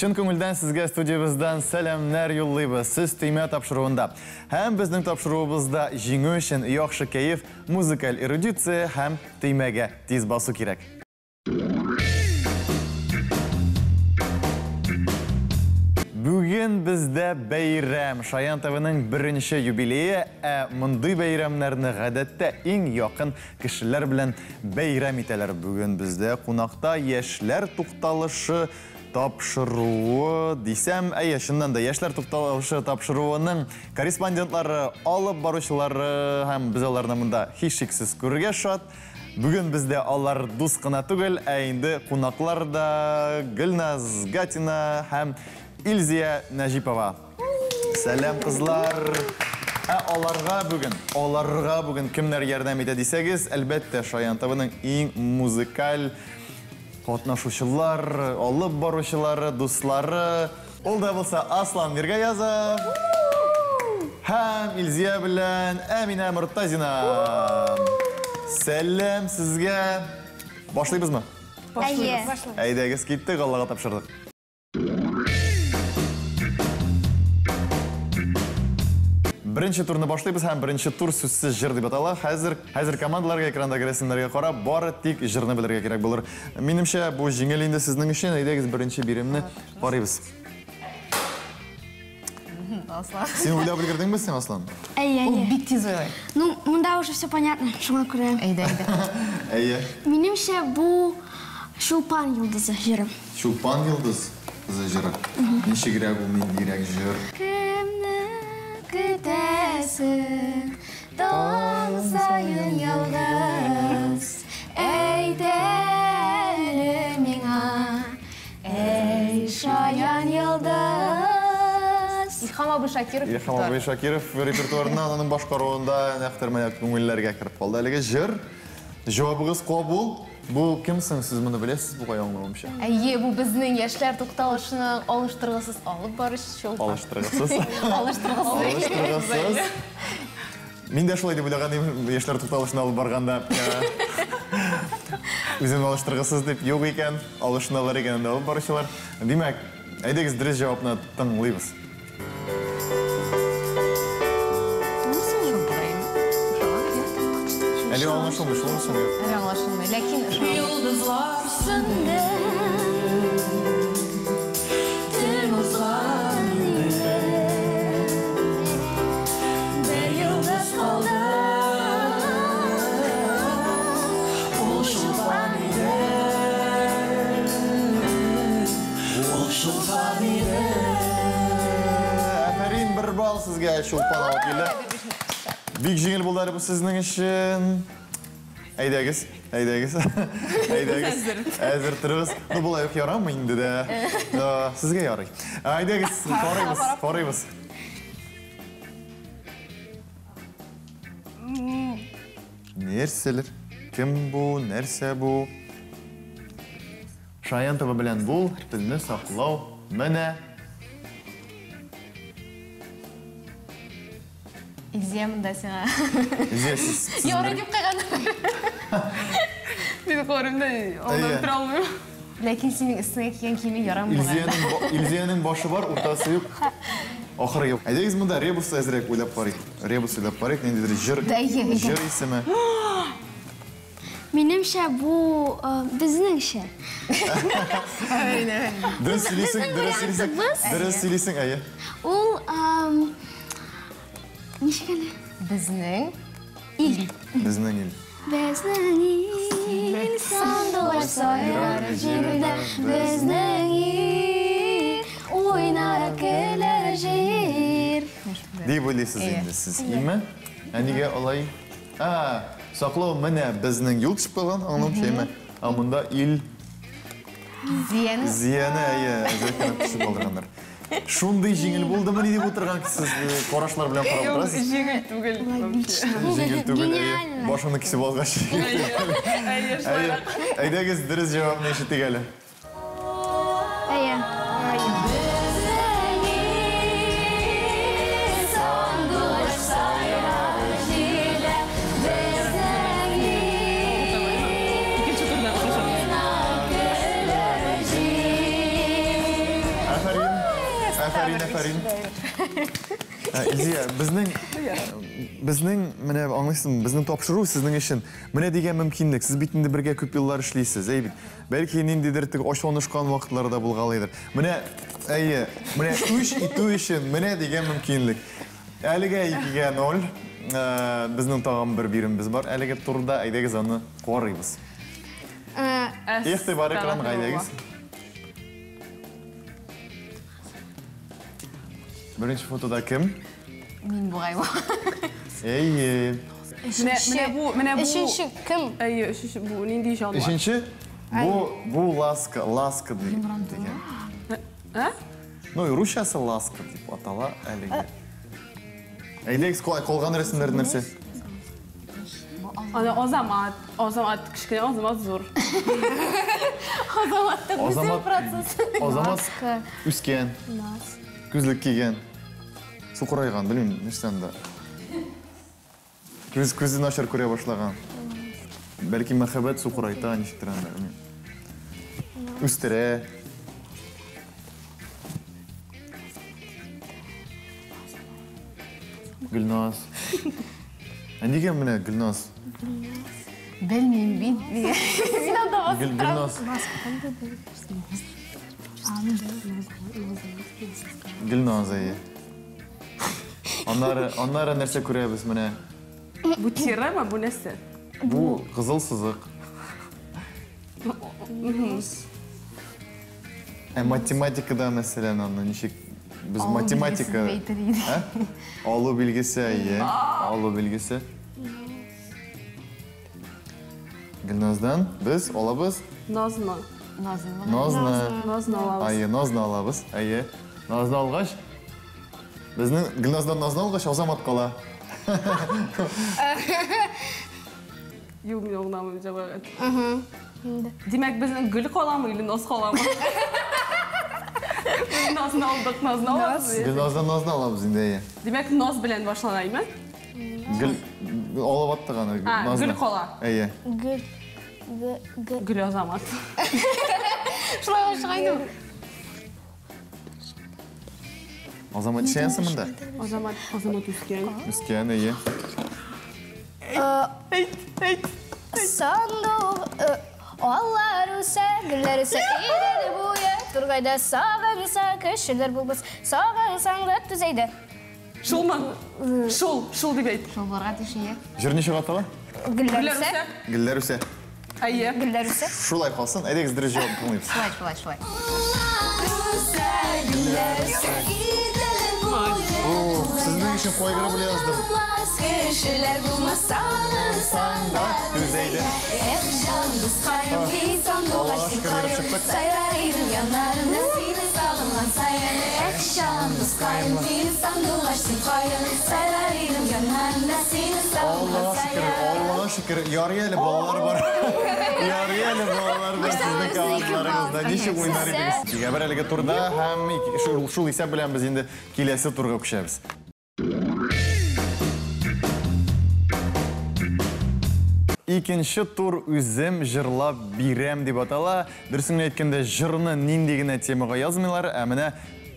Шын көңілден сізге студиябыздан сәлемнәр юллыйбыз. Сіз түйме тапшыруында. Һәм біздің тапшыруыбызда жеңу үшін яхшы кәйф, музыкаль эрудиция һәм түймеге тиз басу керек. Бүгін бізде бәйрәм. Шаян ТВ-ның бірінші юбилейі, мұндай бәйрәмнәрні ғәдәттә ең яқын кішілер білән бәйрәм итәләр. Бүгін бізде қонақта яшьләр тукталышы тапшыруы дисәм, шыннан да яшьләр тукталышы тапшыруының корреспондентлары, алып баручылары һәм біз аларны монда һичшиксез күрергә шат. Бүгін бізде алар дус кына түгел, инде кунаклар да Гөлназ Гатина һәм Илзия Нәҗипова. Сәлам кызлар. Аларга бүгін кемнәр ярдәм итә дисәгез, әлбәттә Шаян ТВ-ның иң музыкаль катнашучылар, алып баручылары, дуслары. Ул да булса Аслан Миргаязов һәм Илзия белән Әминә Мортазина. Сәлам сезгә. Башлыйбызмы? Башлыйбыз. Әйдәгез, киттек, Аллага тапшырдык. Бірінші турны башлайбыз һәм бірінші тур сүзсіз жыр дип атала. Хәзер командаларга экрандагы рәсемнәргә карап, бары тик жырны белергә кирәк булыр. Минемчә, бу җиңел инде сезнең өчен. Әйдәгез, беренче биремне карыйбыз. Аслан. Син уйлап өлгердеңме син, Аслан? Ул бик тиз уйлый. Ну, монда уже все понятно, шуңа күрә. Әйе. Минемчә, бу Шулпан йолдызы җыры. Шулпан йолдыз җыры. Ничегрәк ул, ниндирәк җыр? Күтәсең, таң сайын ялгыз, әйтәле миңа, әй Шаян йолдыз. Илһам Абышакиров репертуарынан аның башкаруында нәхтәрмәләр күңелләргә кирип калды. Әлеге җыр. Җавабыгыз кабул. Бу кемсең, сез моны беләсез, бу кая аңламамча? Әйе, бу безнең яшьләр тукталышының алыштыргысыз алып барыш Шулпан. Алыштыргысыз. Мин дә шулай дип уйлаган идем, яшьләр тукталышына алып барганда. Үзем алыштыргысыз дип юк икән, алышыналар икән алып баручылар. Димәк, әйдәгез дөрес җавапны тыңлыйбыз. Әле аңлашылмый. Ләкин Йолдызлар сынды, төн узган инде, бер йолдыз калды, ул Шулпан иде, Әфәрин, бер бал сезгә, Шулпан вәкиле. Бик җиңел булды бу сезнең өчен. Әйдәгез. Әзер торыгыз. Ну, булай ук ярамы инде дә. Сезгә ярый. Әйдәгез, карыйбыз. Нәрсәләр? Кем бу? Нәрсә бу? Шаян ТВ белән бул, телне саклау. Менә. Иземдә сиңа. Изесез. Ярый дип кайган. Мин корымда алдан тора алмыйм. Ләкин синең өстеңә кигән киеме ярамый. Илзиянең башы бар, уртасы юк. Ахыры юк. Әйдәгез, монда ребус әзрәк уйлап карыйк. Ниндидер җыр исеме. Минемчә, бу безнеңчә. Дөрес сөйлисең, әйе. Ул ничек әле? Безнең ил. Безнең ил. Безнең ил, сандылар сайрар җирдә, безнең ил, уйнар көләр җир. Дип уйлыйсыз инде сез, име? Нигә алай? Саклау менә безнең юл төшеп калган, аңламча име? Монда ил Зияны, әзрәк төшеп калдырганнар. Шундый җиңел булдымы дип утырган сез карашлар белән карап торасыз. Җиңел түгел. Гениально. Башымны кисеп алгач. Әйдәгез, дөрес җавапны ишетик әле. Әйе. Афарин. Илзия, безнең менә аңлыйсың, безнең тапшыру сезнең өчен менә дигән мөмкинлек. Сез бит инде бергә күп еллар эшлисез, бит. Бәлки ниндидер тик ачуланышкан вакытларда булгалыдыр. Менә менә үч итү өчен менә дигән мөмкинлек. Әлегә 2-0 безнең тагын бер бирембез бар. Әлегә турда әйдәгез аны карыйбыз. Ихтибар экран әйдәгез. Birinci fotoda kim? Min burayma. İyi. Üçüncü kim? Üçüncü bu nindi janwa. Üçüncü bu Laska degan. Ha? No, Rusyası Laska deb atala әлеге. Әйдәгез калган рәсемнәрне нәрсә? Ana Azamat kişkine Azamat zor. Azamat üsken. Күзлек кигән. Сукырайган, белмим, нәрсән дә. Күзе начар күрә башлаган. Бәлки мәхәббәт сукырайта, ничектер анда, белмим. Үстерә. Гөлназ. Нигә менә Гөлназ? Белмим бит. Син анда Гөлназ. Гөлназ әйе. Аннары нәрсә күрәбез менә? Bu tirama bu nesi? Bu кызыл сызык. Математикада мәсәлән аны ничек без математика алу билгесе әйе, алу билгесе. Гөлназдан без алабыз Nazlı. Назны alabız. Әйе, Назны алабыз. Әйе. Назны алгач безнең Гөлназдан Назны алгач Азамат кала. Yok anlamam cevap. Demek bizden gül kalamı ile naz kalamı. Nazını aldık, nazını alabız. Gülnazdan Nazны алабыз инде әйе. Demek naz bilen başlanayım ben. Гүл алып аттык аны Назны. Gül kala. Әйе. Gül Azamat. Шулай башлаган. Азамат ишәнсең монда? Azamat üsken. Үскән әйе. Sandık Onlar üse, güller üse, ileri buya Turgayda sağınsa, köşeler bulmaz Sağınsan röt düzeyde Şul mu? Şul dibeyt. Шуларга тишие. Жыр ничек атала? Güller Güller üse, üse. Гүлләр үсә. Ayı. güller üse Шулай калсын, әйдәгез дөрес җавап булмыйбыз. Шулай. Сезнең өчен кайгыры белән яздым. Köşeler bulmaz sağınsa Düzeyde. Yalnız kaybıysan dolaşıp karım Sayarayım yanlarını seni sağlaman sayarım Yalnız kaybıysan dolaşıp karım Sayarayım yanlarını seni sağlaman sayarım Allah'a şükür, yarı eli балалар бар. Яры eli балалар бар сезнең канатларыгызда. Ничек уйнар идегез? Гәбер әлеге турда һәм шул исәп белән без инде киләсе турга күчәбез. Икенче тур үзем җырлап бирәм дип атала. Дөресен әйткәндә, җырны нинди генә темага язмыйлар, ә менә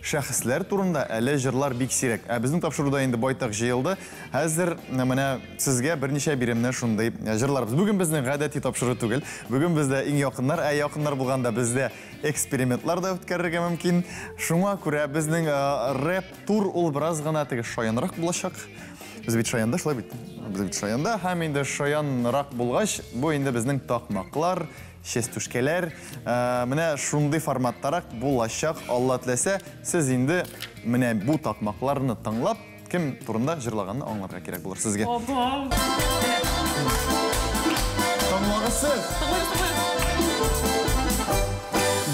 шәхесләр турында әле җырлар бик сирәк. Ә безнең тапшыруда инде байтак җыелды. Хәзер менә сезгә берничә биремнәр шундый җырларбыз. Бүген безнең гадәти тапшыру түгел. Бүген бездә иң якыннар, ә якыннар булганда бездә экспериментлар да үткәрергә мөмкин. Шуңа күрә безнең рэп тур ул бераз гына теге шаянрак булачак. Biz бит шаянда, шулай бит. Biz бит шаянда, һәм инде шаянрак булгач, бу инде безнең такмаклар, чәстүшкәләр, менә шундый форматтарак булачак. Алла теләсә, сез инде менә бу такмакларны тыңлап, кем турында җырлаганны аңларга кирәк булыр сезгә. Тыңлагысыз.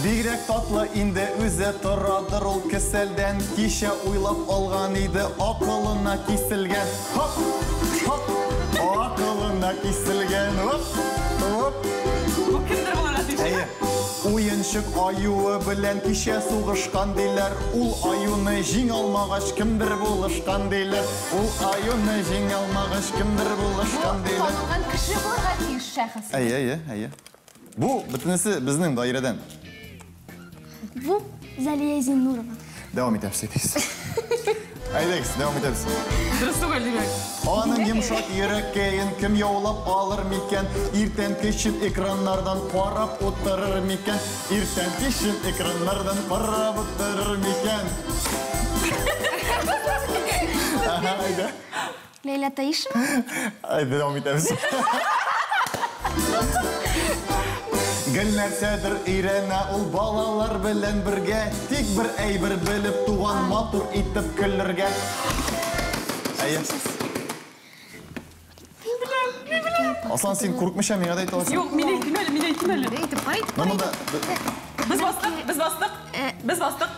Бигрәк татлы инде үзе торадыр ул кеселдән Кичә уйлап алган иде акылына киселгән Хоп, хоп, акылына киселгән Хоп, Bu kimdir bu ateşi? Әйе, уенчык аюы белән кичә сугышкан диләр Ул аюны җиң алмагач кемдер булышкан диләр Ул аюны җиң алмагач кемдер булышкан диләр Танылган кеше булырга тиеш шәхес. Әйе. Бу бөтенесе безнең даирәдән. Bu Zaliye Zinnurova Devam ederiz. Aydex, devam ederiz. Dürüst түгел демек. Aның yumuşak yürekkeyin kim yolap alır miken? İrten peşin ekranlardan qarab oturur miken? İrten peşin ekranlardan qarab oturur miken? Aha, haydi. Leyla Tayiş mı? Haydi devam ederiz. Gülnersedir irene ol balalar bilen birge Tek bir eybir bilip tuğan matur itip küllürge Ayı. Aslan sen korkmuşam ya da ait olasın. Yok, mine ihtimali. Namında Biz bastık.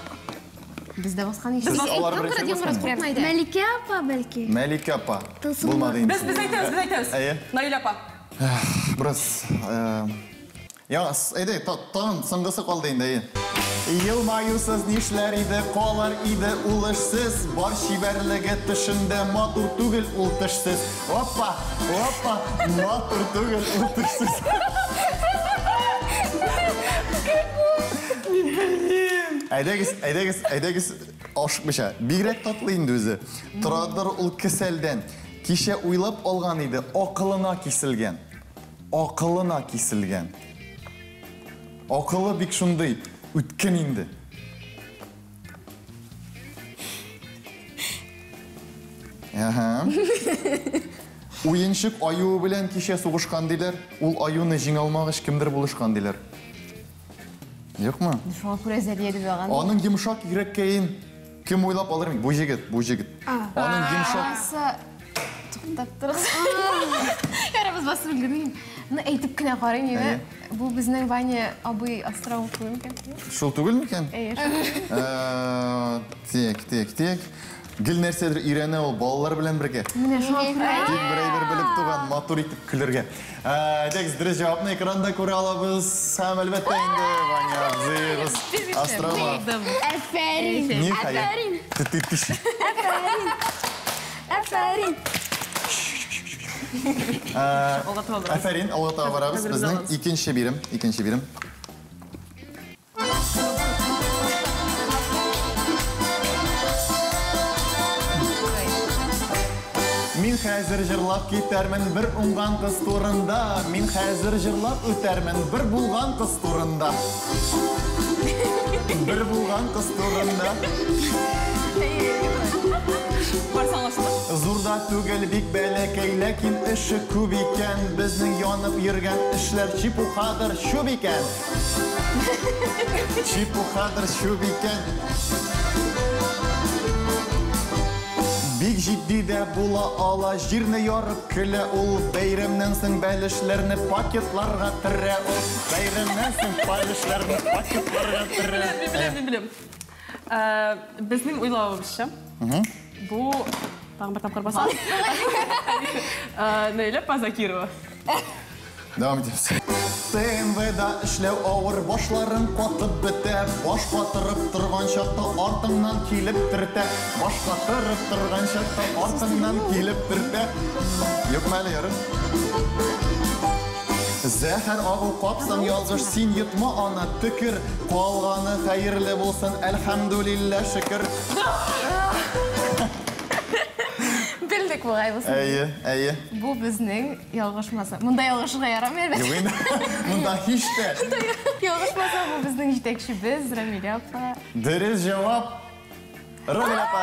Bizde басқан еш. siz alar bir şey basmayın. Melike apa belki. Melike apa. Tılsım Bulmadı var. Biz aytamiz. Ayı. Nail apa. Biraz... Ya, eyde, tamam, sыңғысы қалды енді, ayı. Yılmayusuz nişler idi, qolar idi ulışsız. Бар şiberligi tışında matur tugil ultışsız. Hoppa, matur tugil ultışsız. Aydegiz, aşıkmış ha. Bigrek tatlı indi özü. Turadır ul keselden. Kişe uylap olgan idi, akılına kesilgen. Akıllı bik şunday, ütken indi. Aha. Oyunшық аю bilen kişe soğuşkan diler, ul ayuны жеңалмағыш kimdir buluşkan diler. Yok mu? Шуңа күрә зәлиеді баған. Onun yumuşak yürekkeyin kim oylap alır mı? Bu jigit. Onun yumuşak... Аса туктап торыгыз. Ярабыз басып үлгермейм. Әйтеп кенә карыйм инде. Бу безнең Ваня абый Островов күрем икән. Шул түгел микән? Тек. Гел нәрседер өйрәнә ул балалар белән бергә. Менә шуңа күрә. Тик берәйбер белеп туган, матур итеп көләргә. Дәгез дөрес җавапны экранда күрә алабыз. Һәм әлбәттә инде Ваня абзыйыбыз Островов. Aferin. Нихая. Титиш. Aferin. Афәрин, Аллата барабыз. Безнең икенче бирим. Мин хәзер җырлап китәрмен бер уңган кыз турында. Мин хәзер җырлап үтәрмен бер булган кыз турында. Бер булган кыз турында. Барсаң аңлашылды. Зурда түгел бик бәләкәй, ләкин эше күп икән. Безнең янып йөргән эшләр чипухадыр шуп икән. Чипухадыр шуп икән. Бик җитди дә була ала, җирне ярып көлә ул. Бәйрәмнән соң бәлешләрне пакетларга төрә ул. Бәйрәмнән соң бәлешләрне пакетларга төрә. Білем. Біздің ойлауымызша, бұл... Тағы бір тапқыр басалым. Нәйлә Пазакирова. Devam ediyoruz. ТНВ'да эшләү авыр, башларын катып бетә. Баш катырып торган чакта артыңнан килеп төртә. Баш катырып торган чакта артыңнан килеп төртә. Юкмы әле ярым? Зәһәр агу капсаң языш, син йотма аны төкер. Калганы хәерле булсын, әлхәмдүлиллә шөкер. Білдік бұғай болсын. Әйе. Бұл біздің ялғышмаса. Мұнда ялғышыға ярамай бәді. Югын, мұнда хиште. Ялғышмаса бұл біздің жетекші біз, Рамиля апа. Дөрес жауап. Рамиля апа.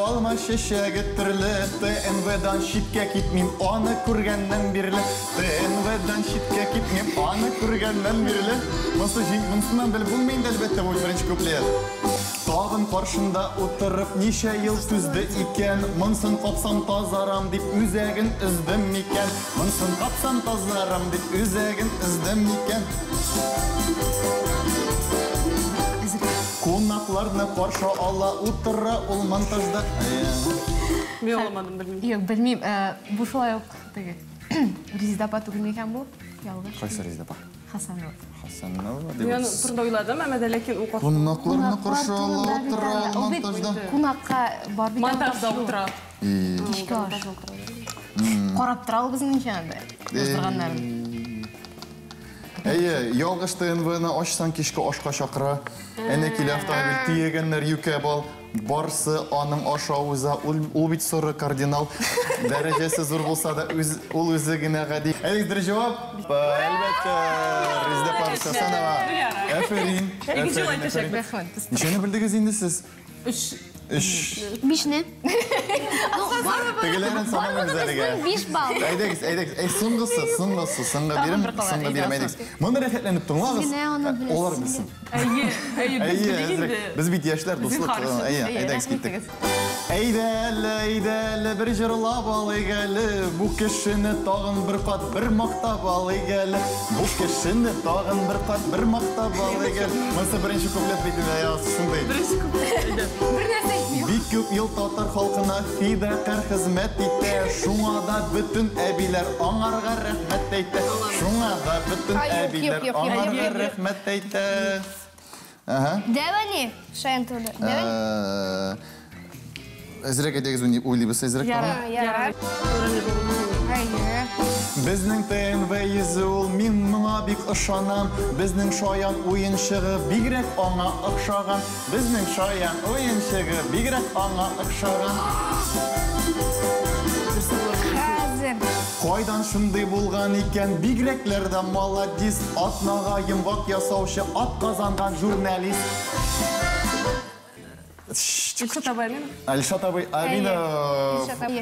Алма шешегі түрлі. ТНВ'дан шитке кетмейм, аны көргеннен бірлі. ТНВ'дан шитке кетмейм, аны көргеннен бірлі. Мұнсынан біл бұлмейді әлбетті бұл бірінші көплер. Тағын қаршында отырып неше ел түзді екен. Мұнсын қапсам тазарам деп өзегін үздім екен. Мұнсын қапсам тазарам деп өзегін үздім екен. Қонақларны қаршы ала отыра ол монтажда. Мен оламадым, білмеймін. Yok, білмеймін. Бұл шолай оқ. Резида апа түгілме екен бұл? Қайсы Резида апа? Хасанова. Хасанова Мен тұрында ойладым, әмәді ләкин ол қоқты. Қонақларны қаршы ала отыра ол монтажда. Қонаққа бар бейді Монтажда отыра. Кешкі аш. Qarab tura al bizning ishonda. O'zdirganlarni. Yolg'iz TNV'ni ochsan kechki oshqa chaqira. Ana kelib avtomobil tiyeganlar yukab ol. Barысы аның ашауыза ул бит соры кардинал дәрәҗәсе зур булса да ул үзе генә гади. Дөрес җавап. Әлбәттә, Резда Парсасанова. Афәрин. Ничәне белдегез инде сез? 3. Бишне. Тегеләрен санамыз әлегә. 5 балл. Әйдәгез. Соңгы бирәм әйдәгез. Моны рәхәтләнеп тыңлагыз. Олар белсен. Biz bit яшьләр дуслык. Әйдәгез киттек. Әйдә, бер җырлап алыйк әле. Бу кешене тагын бер кат бер мактап алыйк әле. Бу кешене тагын бер кат бер мактап алыйк әле. Монсы беренче куплет битендә ясындай. Беренче куплет. Bir нәрсә әйтмим. Бик күп ел татар халкына фидакар хезмәт итә. Шуңа да бөтен әбиләр аңарга рәхмәт әйтә. Шуңа да бөтен әбиләр аңарга рәхмәт әйтә. Дәвәни, шаян турда. Дәвәни. Әзрәк әйдәгез уйлыйбыз, әзрәк тагын. Безнең ТНВ йөзе ул, мин моңа бик ышанам. Безнең шаян уенчыгы бигрәк аңа охшаган. Безнең шаян уенчыгы бигрәк аңа охшаган. Хәзер. Кайдан шундый булган икән, бигрәкләр дә молодец. Атнага йомгак ясаучы, атказанган журналист. Илшат абай Амина. Илшат абай Амина.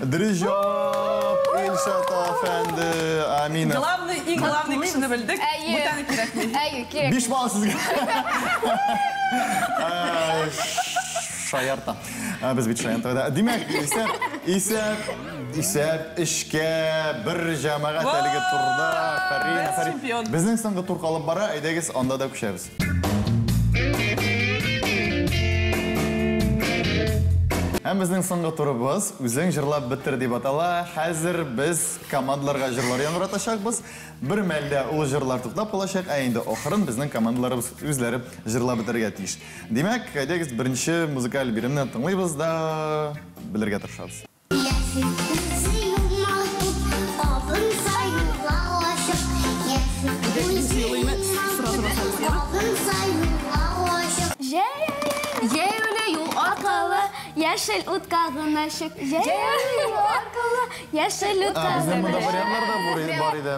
Дөрес җавап. Илшат әфәнде Амина. Главный кешене белдек. Бүтәне кирәкми. Кирәк. 5 балл сезгә. Шаярта. Без бит шаярта. Димәк, исәп эшкә бер җәмәгать әлеге турда. Фәрин. Безнең соңгы тур калып бара, әйдәгез анда да күчәбез. Һәм безнең соңгы турыбыз үзең җырлап бетер дип атала. Хәзер без командаларга җырлар яңратачакбыз. Бер мәлдә ул җырлар туктап калачак, ә инде ахырын безнең командаларыбыз үзләре җырлап бетергә тиеш. Димәк, әйдәгез беренче музыкаль биремне тыңлыйбыз да белергә тырышабыз. Яшел утка гынашык. Җәяүле аркылы яшел утка. Безнең монда вариантлар да бар иде.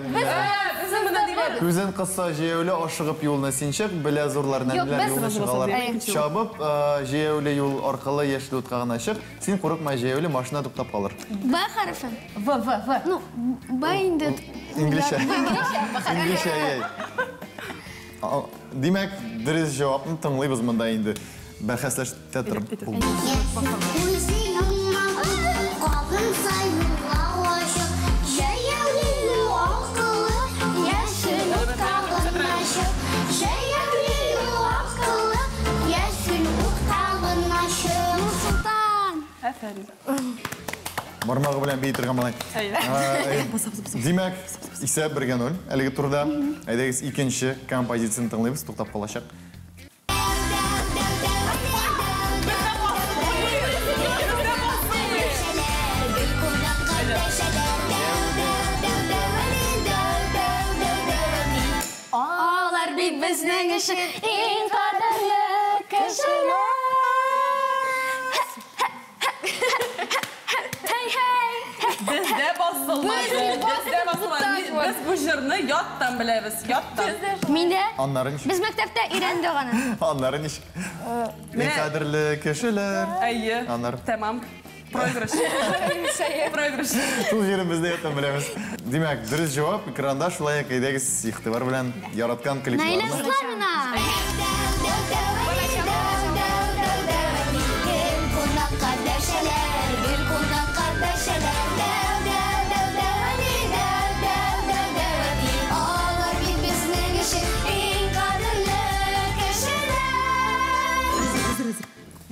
Безнең монда дигән. Күзен кысса җәяүле ашыгып юлны синчек, белә зурлар нәләр юлны чыгалар. Чабып җәяүле юл аркылы яшел утка гынашык. Син курыкма, җәяүле машина туктап калыр. Б хәрефе. В. Ну, Б инде. Инглишчә. Димәк, дөрес җавапны тыңлыйбыз монда инде. Бәхәсләштә торып. Бармагы белән бейтергән малай. Димәк, исәп 1-0. Әлеге турда әйдәгез икенче композицияны тыңлыйбыз, туктап калачак. Безнең эше иң кадерле кешеләр. Бездә басылмады. Без бу җырны яттан беләбез, яттан. Миндә Аннары ничек? Без мәктәптә өйрәндек аны. Аннары ничек? Иң кадерле кешеләр. Әйе. Тәмам. Проигрыш. Шул җирен бездә яттан беләбез. Димәк, дөрес җавап экранда шулай әйдәгез игътибар белән яраткан клипларны. Наилә Славина.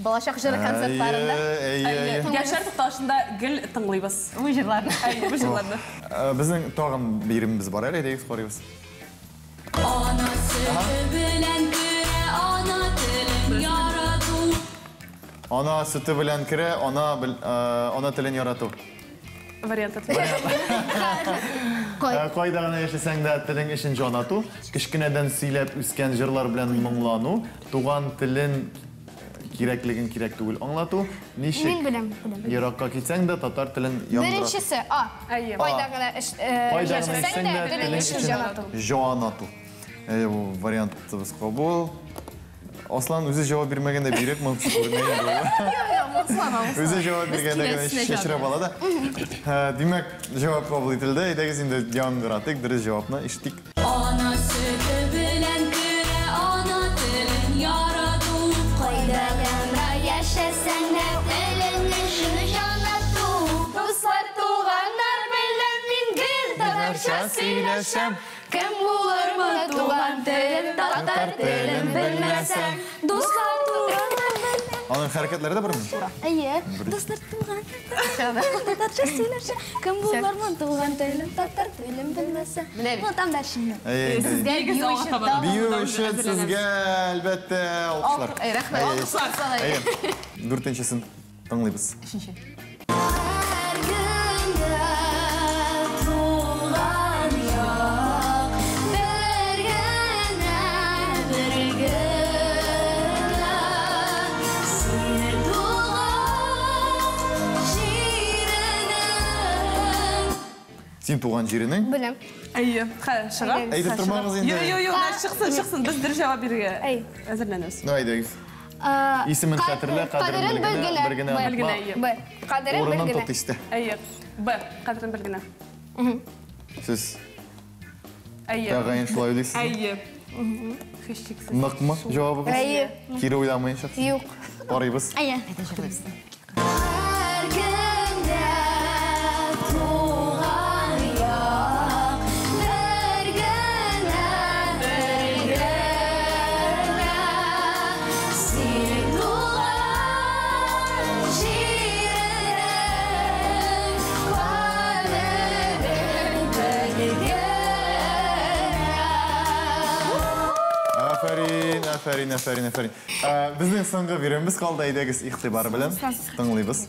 Балачак җыры концертларында. Яшьләр тукташында гел тыңлыйбыз. Бу җырларны. Әйе, бу җырларны. Безнең тагын бирембез бар әле, әйдәгез карыйбыз. Anası bilen küre ana telin yaratу. Ана сөте белән керә, ана телен ярату. Вариант. Кайда гына яшәсәң дә телең өчен җан ату, кечкенәдән сөйләп үскән җырлар белән моңлану, туган телен кирәклеген кирәк түгел аңлату, ничек? Мин беләм. Еракка китсәң дә татар телен яңгырату. Беренчесе, Әйе. Кайда гына яшәсәң дә телең өчен җан ату. Җан ату. Бу вариантыбыз кабул. Аслан үзе җавап бирмәгәндә бирек мөмкин түгел. Үзе җавап биргәндә генә шешереп ала да. Димәк, җавап кабул ителде. Әйдәгез инде яңгыратык, дөрес җавапны ишетик. Ana sütü bilen güre ana dilin yaradı. Кайда гына яшәсәң дә телең өчен җан ату. Дуслар, туганнар белән мин гел татарча сөйләшәм. Кем булырмы туган телен, татар телен белмәсәм. Дуслар, туганнар белән. Аның хәрәкәтләре дә берме? Әйе. Дуслар, туган татарча сөйләшәм. Кем булырмы туган телен, татар телен белмәсәм. Ну там дальше. Sizge güzel ortamda. Бию өчен сезгә әлбәттә алкышлар. Рәхмәт. Әйе. Дүртенчесен тыңлыйбыз. Her günde tuğan yok, bir güne bir güne seni tuğan şiirinim. Син туган җиренең? Беләм. Әйе. Шыга. Әйтеп тормагыз инде. Yo, çıksın. Biz dürüst cevap biriga hazırlanıyoruz. Ну, әйдәгез. Исемен хәтерлә, кадерен белгенә. Belgine iyi. Б. Кадерен Урыннан белгенә. тот исте. Әйе. Б. Kadrin bilgine. Сез Әйе. тагын шулай уйлыйсыз? Әйе. Хищиксіз. Ныкмы җавабыгыз? Әйе. Кире уйламаенча. Юк. Карыйбыз. Әйе. Her günde tuğan yok, bir güne bir güne seni tuğan şiirinim, kaderim belgene. Афәрин. Безнең соңгы бирембез калды, әйдәгез игътибар белән тыңлыйбыз.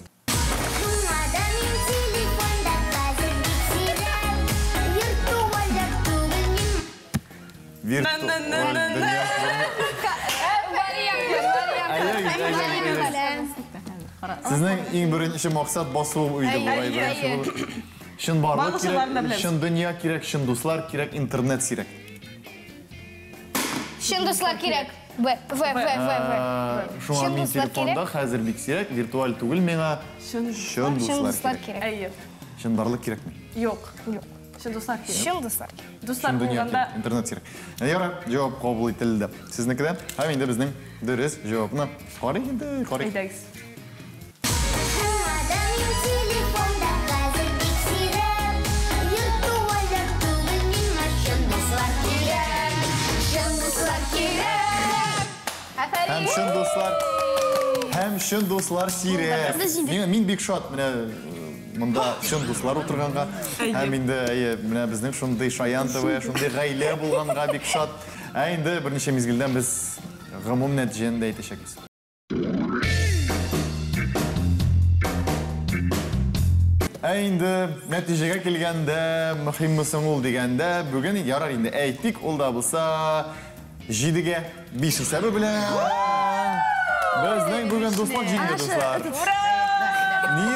Сезнең иң беренче максат басу уйды бу. Шын барлык кирәк, шын дөнья кирәк, шын дуслар кирәк, интернет кирәк. Шын дуслар кирәк. В. Шуңа мин телефонда хәзер бик кирәк, виртуаль түгел миңа шын Шын дуслар дуслар кирәк. кирәк. Әйе. Шын барлык кирәкме? Yok. Şimdi dostlar ki. Шын дуслар. Dostlar Шын дөнья bulganda кирәк, интернет кирәк. Яра, җавап кабул ителде. Сезнекедә һәм инде безнең дөрес җавапны карый. Әйдәгез. Һәм шын дуслар кирәк. Мин бик шат менә монда шын дуслар утырганга. Һәм инде менә безнең шундый Шаян ТВ, шундый гаилә булганга бик шат. Инде берничә мизгелдән без гомум нәтиҗәне дә әйтәчәкбез. Инде нәтиҗәгә килгәндә, мөһимме ул дигәндә, бүген ярар инде әйтик, ул да булса 7-гә 5 исәбе белән. Безнең бүген дуслык җиңде, дуслар. Ни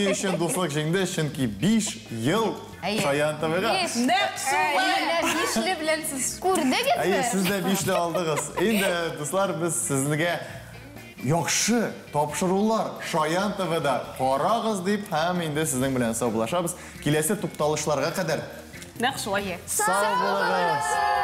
өчен дуслык җиңде? Чөнки 5 ел Шаян ТВ-га. Бишле белән сез Күрдегезме? Әйе, сез дә 5-ле алдыгыз. Инде, дуслар, без сезгә яхшы тапшырулар Шаян ТВ-да карагыз дип, һәм инде сезнең белән саубулашабыз. Киләсе тукталышларга кадәр Нәкъ шулай. сау булыгыз.